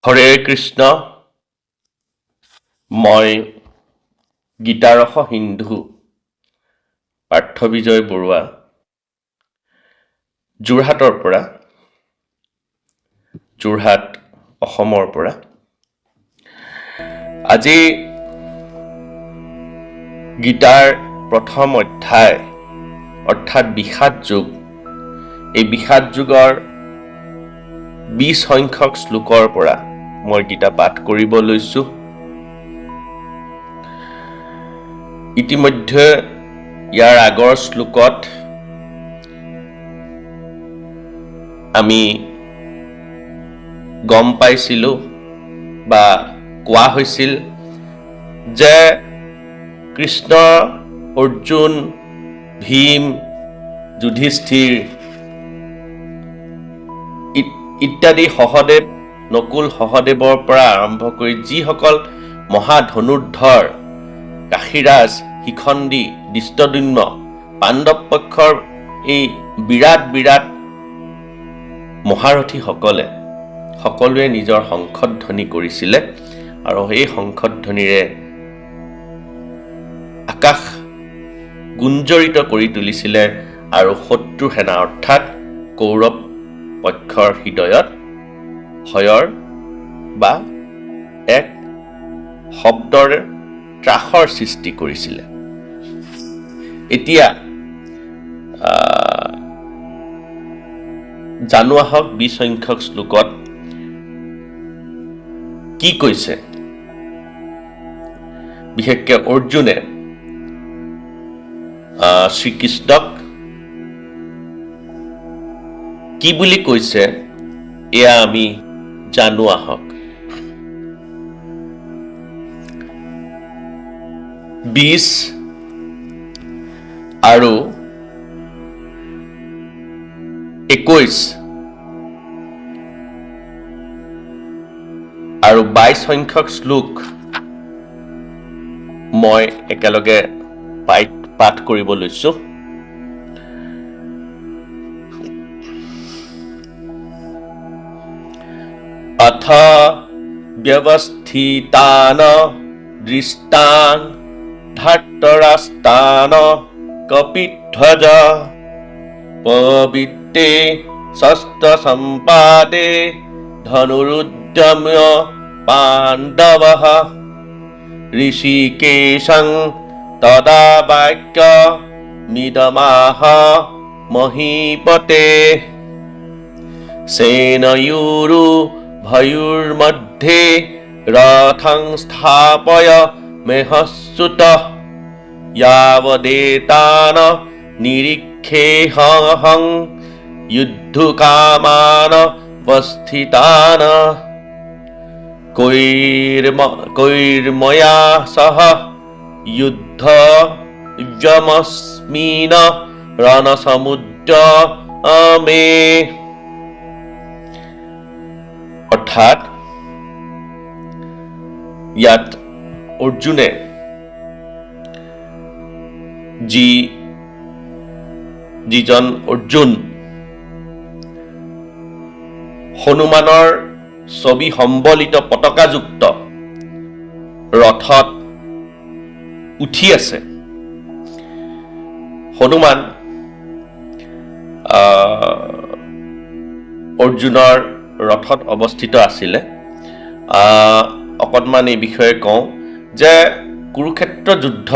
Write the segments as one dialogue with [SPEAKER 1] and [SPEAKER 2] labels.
[SPEAKER 1] হৰে কৃষ্ণ। মই গীতাৰস সিন্ধু পাৰ্থবিজয় বৰুৱা যোৰহাটৰ পৰা, যোৰহাট অসমৰ পৰা। আজি গীতাৰ প্ৰথম অধ্যায় অৰ্থাৎ বিষাদ যোগ, এই বিষাদ যোগৰ 20 সংখ্যক শ্লোকৰ পৰা মই গীতা পাঠ কৰিব লৈছোঁ। ইতিমধ্যে ইয়াৰ আগৰ শ্লোকত আমি গম পাইছিলোঁ বা কোৱা হৈছিল যে কৃষ্ণ, অৰ্জুন, ভীম, যুধিষ্ঠিৰ ইত্যাদি সহদেৱ, নকুল সহদেৱৰ পৰা আৰম্ভ কৰি যিসকল মহাধনুৰ্ধৰ, কাশীৰাজ, শিখণ্ডী, দৃষ্টদ্যুম্ন, পাণ্ডৱ পক্ষৰ এই বিৰাট বিৰাট মহাৰথীসকলে সকলোৱে নিজৰ শংখধ্বনি কৰিছিলে আৰু সেই শংখধ্বনিৰে আকাশ গুঞ্জৰিত কৰি তুলিছিলে আৰু শত্ৰু সেনা অৰ্থাৎ কৌৰৱ পক্ষৰ হৃদয়ত ভয়ৰ বা এক শব্দৰ ত্ৰাসৰ সৃষ্টি কৰিছিলে। এতিয়া জানো আহক 20 সংখ্যক শ্লোকত কি কৈছে। বিশেষকৈ অৰ্জুনে শ্ৰীকৃষ্ণক কি বুলি কৈছে এয়া আমি জানো আহক। 20 আৰু 21 আৰু 22 সংখ্যক শ্লোক মই একেলগে পাঠ কৰিব লৈছোঁ। অথ ব্যৱস্থিতান দৃষ্টান ধাৰ্তৰাষ্ট্ৰান কপিধ্বজ পবিত্ৰে শস্ত্ৰ সম্পাদে ধনুৰুদ্যম্য পাণ্ডৱঃ ঋষিকেশং তদা বাক্য মিদমাহ মহীপতে সেনয়োৰু ভয়োৰ্মধ্যে ৰথং স্থাপয় মেহস্যুতঃ यावदेतान निरीक्षेऽहं युद्धकामान वस्थितान कैर्मया सह युद्धव्यमस्मिन् रणसमुद्यमे। অৰ্থাৎ ইয়াত অৰ্জুনে যিজন অৰ্জুন হনুমানৰ ছবি সম্বলিত পতাকাযুক্ত ৰথত উঠি আছে। হনুমান অৰ্জুনৰ ৰথত অৱস্থিত আছিলে। অকণমান এই বিষয়ে কওঁ যে কুৰুক্ষেত্ৰ যুদ্ধ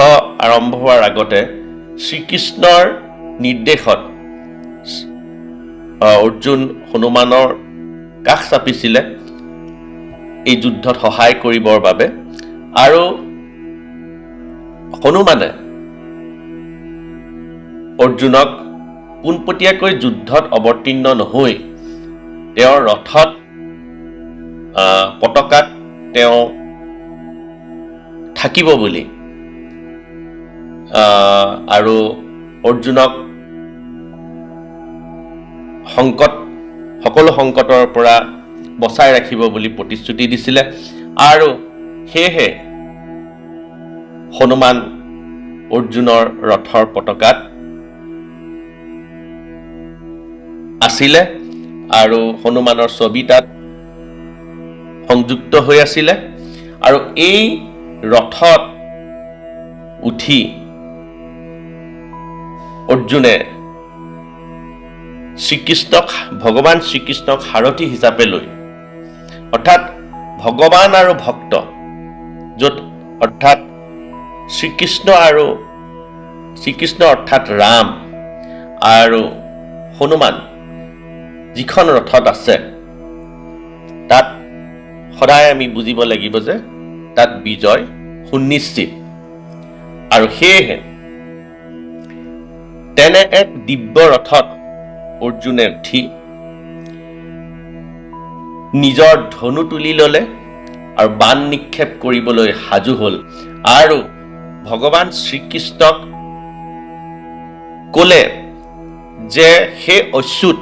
[SPEAKER 1] আৰম্ভ হোৱাৰ আগতে শ্ৰীকৃষ্ণৰ নিৰ্দেশত অৰ্জুন হনুমানৰ কাষ চাপিছিলে এই যুদ্ধত সহায় কৰিবৰ বাবে, আৰু হনুমানে অৰ্জুনক পোনপটীয়াকৈ যুদ্ধত অৱতীৰ্ণ নহৈ তেওঁৰ ৰথত পতাকাত তেওঁ থাকিব বুলি আৰু অৰ্জুনক সকলো সংকটৰ পৰা বচাই ৰাখিব বুলি প্ৰতিশ্ৰুতি দিছিলে। আৰু সেয়েহে হনুমান অৰ্জুনৰ ৰথৰ পতাকাত আছিলে আৰু হনুমানৰ ছবি তাত সংযুক্ত হৈ আছিলে আৰু এই ৰথত উঠি অৰ্জুনে ভগৱান শ্ৰীকৃষ্ণক সাৰথি হিচাপে লৈ অৰ্থাৎ ভগৱান আৰু ভক্ত য'ত অৰ্থাৎ শ্ৰীকৃষ্ণ অৰ্থাৎ ৰাম আৰু হনুমান যিখন ৰথত আছে তাত সদায় আমি বুজিব লাগিব যে তাত বিজয় সুনিশ্চিত আৰু সেয়েহে তেনে এক দিব্য ৰথত অৰ্জুনে উঠি নিজৰ ধনু তুলি ল'লে আৰু বাণ নিক্ষেপ কৰিবলৈ সাজু হ'ল আৰু ভগৱান শ্ৰীকৃষ্ণক ক'লে যে হে অচ্যুত,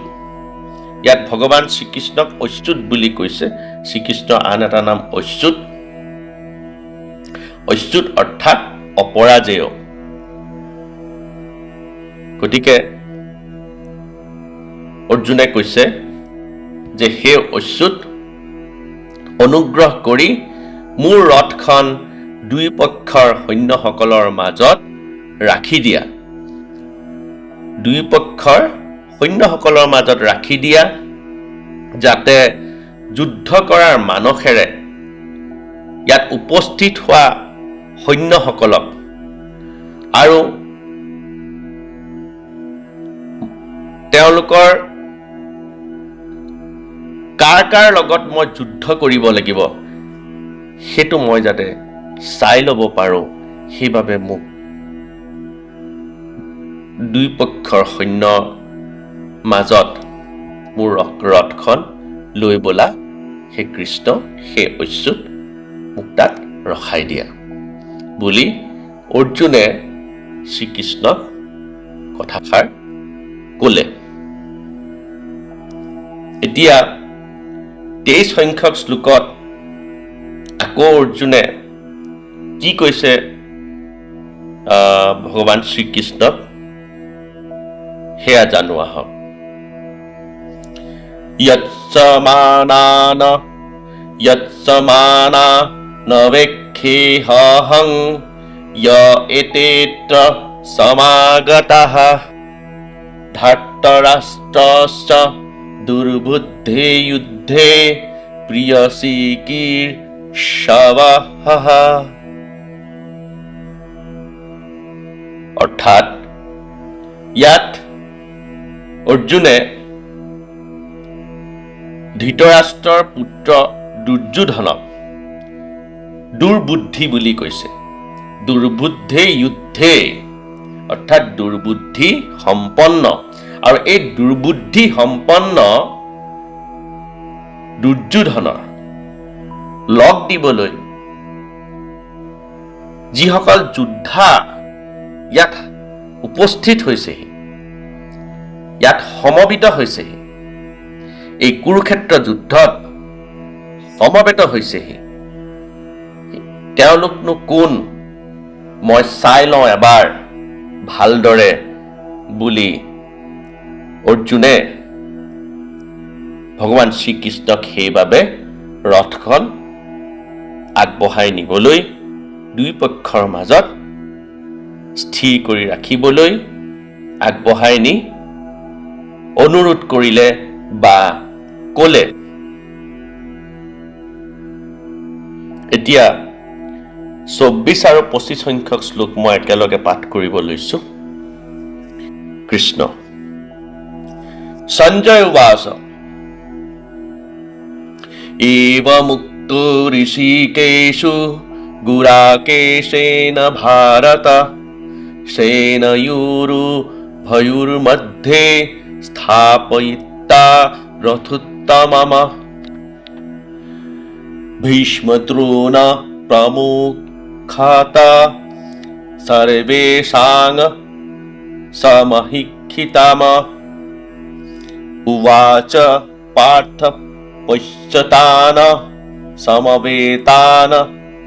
[SPEAKER 1] ইয়াত ভগৱান শ্ৰীকৃষ্ণক অচ্যুত বুলি কৈছে। শ্ৰীকৃষ্ণৰ আন এটা নাম অচ্যুত অৰ্থাৎ অপৰাজেয়। গতিকে অৰ্জুনে কৈছে যে হে অচ্যুত, অনুগ্ৰহ কৰি মোৰ ৰথখন দুই পক্ষৰ সৈন্যসকলৰ মাজত ৰাখি দিয়া। দুই পক্ষৰ সৈন্যসকলৰ মাজত ৰাখি দিয়া যাতে যুদ্ধ কৰাৰ মানসেৰে ইয়াত উপস্থিত হোৱা সৈন্যসকলক আৰু তেওঁলোকৰ কাৰ লগত মই যুদ্ধ কৰিব লাগিব সেইটো মই যাতে চাই ল'ব পাৰোঁ, সেইবাবে মোক দুই পক্ষৰ সৈন্যৰ মাজত মোৰ ৰথখন লৈ বলা হে কৃষ্ণ, হে অচ্যুত, মোক তাত ৰখাই দিয়া বুলি অৰ্জুনে শ্ৰীকৃষ্ণক কথাষাৰ ক'লে। এতিয়া 23 সংখ্যক শ্লোকত আকৌ অৰ্জুনে কি কৈছে ভগৱান শ্ৰীকৃষ্ণক সেয়া জানো আহক। যৎসমানা নবেক্ষেহং য় এতেত্ৰ সমাগতঃ ধাৰ্তৰাষ্ট্ৰশ্চ দুৰ্বুদ্ধে যুদ্ধে প্ৰিয়চিকীৰ্ষৱঃ। অৰ্থাৎ ইয়াত অৰ্জুনে ধৃতৰাষ্ট্ৰৰ পুত্ৰ দুৰ্যোধনক দুৰ্বুদ্ধি বুলি কৈছে। দুৰ্বুদ্ধে যুদ্ধে অৰ্থাৎ দুৰ্বুদ্ধি সম্পন্ন, আৰু এই দুৰ্বুদ্ধি সম্পন্ন দুৰ্যোধনৰ লগ দিবলৈ যিসকল যোদ্ধা ইয়াত উপস্থিত হৈছেহি, ইয়াত সমবেত হৈছেহি, এই কুৰুক্ষেত্ৰ যুদ্ধত সমবেত হৈছেহি, তেওঁলোকনো কোন মই চাই লওঁ এবাৰ ভালদৰে বুলি অৰ্জুনে ভগৱান শ্ৰীকৃষ্ণক সেইবাবে ৰথখন আগবঢ়াই নিবলৈ দুই পক্ষৰ মাজত স্থিৰ কৰি ৰাখিবলৈ আগবঢ়াই নি অনুৰোধ কৰিলে বা ক'লে। এতিয়া 24 আৰু 25 সংখ্যক শ্লোক মই একেলগে পাঠ কৰিব লৈছো। কৃষ্ণ সঞ্জয় উবাচ এবমুক্তো ঋষিকেশু গুড়াকেশেন ভারত সেনয়োरुभयोर्मध्ये स्थापयित्वा रथोत्तमम् भीष्मद्रोण प्रमुखात् सर्वेषां समहिक्षितम् उवाच पार्थ पश्यतान् समवेतान्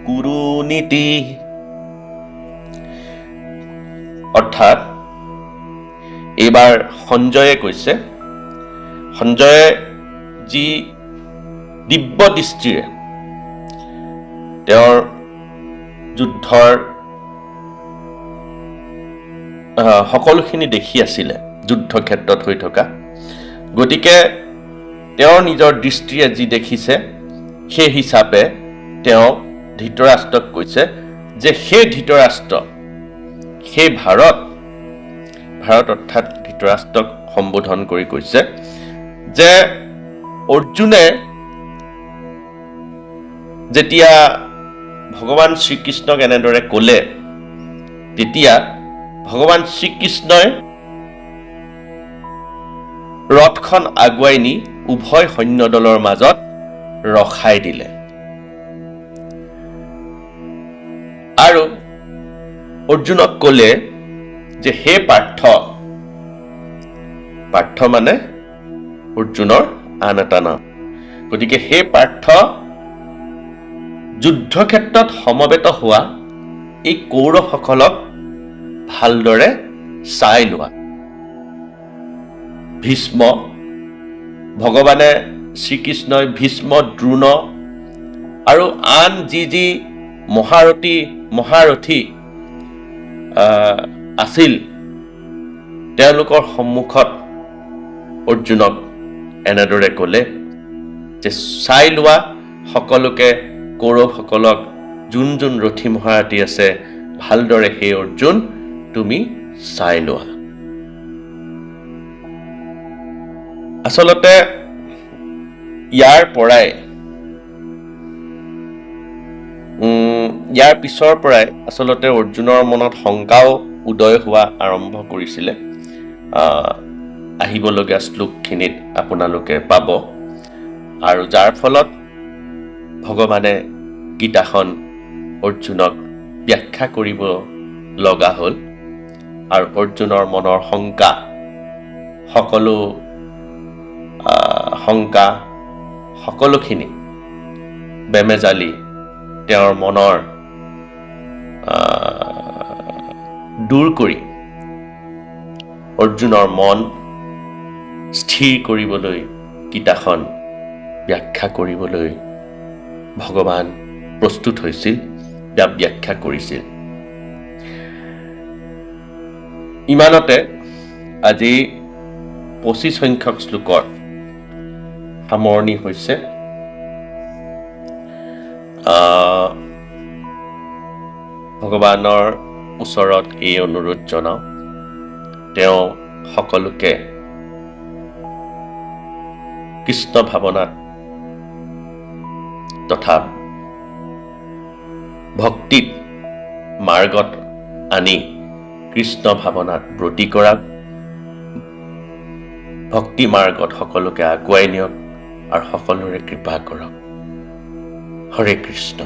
[SPEAKER 1] কুৰুনীতি। অৰ্থাৎ এইবাৰ সঞ্জয়ে কৈছে, সঞ্জয়ে যি দিব্য দৃষ্টিৰে তেওঁৰ যুদ্ধৰ সকলোখিনি দেখি আছিলে যুদ্ধক্ষেত্ৰত হৈ থকা। গতিকে তেওঁৰ নিজৰ দৃষ্টিৰে যি দেখিছে সেই হিচাপে তেওঁ ধৃতৰাষ্ট্ৰক কৈছে যে সেই ধৃতৰাষ্ট্ৰ, সেই ভাৰত অৰ্থাৎ ধৃতৰাষ্ট্ৰক সম্বোধন কৰি কৈছে যে অৰ্জুনে যেতিয়া ভগৱান শ্ৰীকৃষ্ণক এনেদৰে ক'লে, তেতিয়া ভগৱান শ্ৰীকৃষ্ণই ৰথখন আগুৱাই নি উভয় সৈন্যদলৰ মাজত ৰখাই দিলে। আৰু অৰ্জুনক ক'লে যে হে পাৰ্থ মানে অৰ্জুনৰ আন এটা নাম। গতিকে হে পাৰ্থ, যুদ্ধক্ষেত্ৰত সমবেত হোৱা এই কৌৰৱসকলক ভালদৰে চাই লোৱা। ভীষ্ম, ভগৱানে শ্ৰীকৃষ্ণই ভীষ্ম, দ্ৰোণ আৰু আন যি মহাৰথী আছিল, তেওঁলোকৰ সন্মুখত অৰ্জুনক এনেদৰে ক'লে যে চাই লোৱা সকলোকে, কৌৰৱসকলক, যোন ৰথী মহাৰথী আছে, ভালদৰে হে অৰ্জুন তুমি চাই লোৱা। আচলতে ইয়াৰ পিছৰ পৰাই আচলতে অৰ্জুনৰ মনত শংকাও উদয় হোৱা আৰম্ভ কৰিছিলে। আহিবলগীয়া শ্লোকখিনিত আপোনালোকে পাব। আৰু যাৰ ফলত ভগৱানে গীতাখন অৰ্জুনক ব্যাখ্যা কৰিব লগা হ'ল। আৰু অৰ্জুনৰ মনৰ সকলোখিনি বেমেজালি তেওঁৰ মনৰ দূৰ কৰি অৰ্জুনৰ মন স্থিৰ কৰিবলৈ, গীতাখন ব্যাখ্যা কৰিবলৈ ভগৱান প্ৰস্তুত হৈছিল, ব্যাখ্যা কৰিছিল। ইমানতে আজি 25 সংখ্যক শ্লোকৰ সামৰণি হৈছে। ভগৱানৰ ওচৰত এই অনুৰোধ জনাওঁ, তেওঁ সকলোকে কৃষ্ণ ভাৱনাত তথা ভক্তিত মাৰ্গত আনি কৃষ্ণ ভাৱনাত ব্ৰতী কৰাক, ভক্তি মাৰ্গত সকলোকে আগুৱাই নিয়ক আৰু সকলোৰে কৃপা কৰক। হৰে কৃষ্ণ।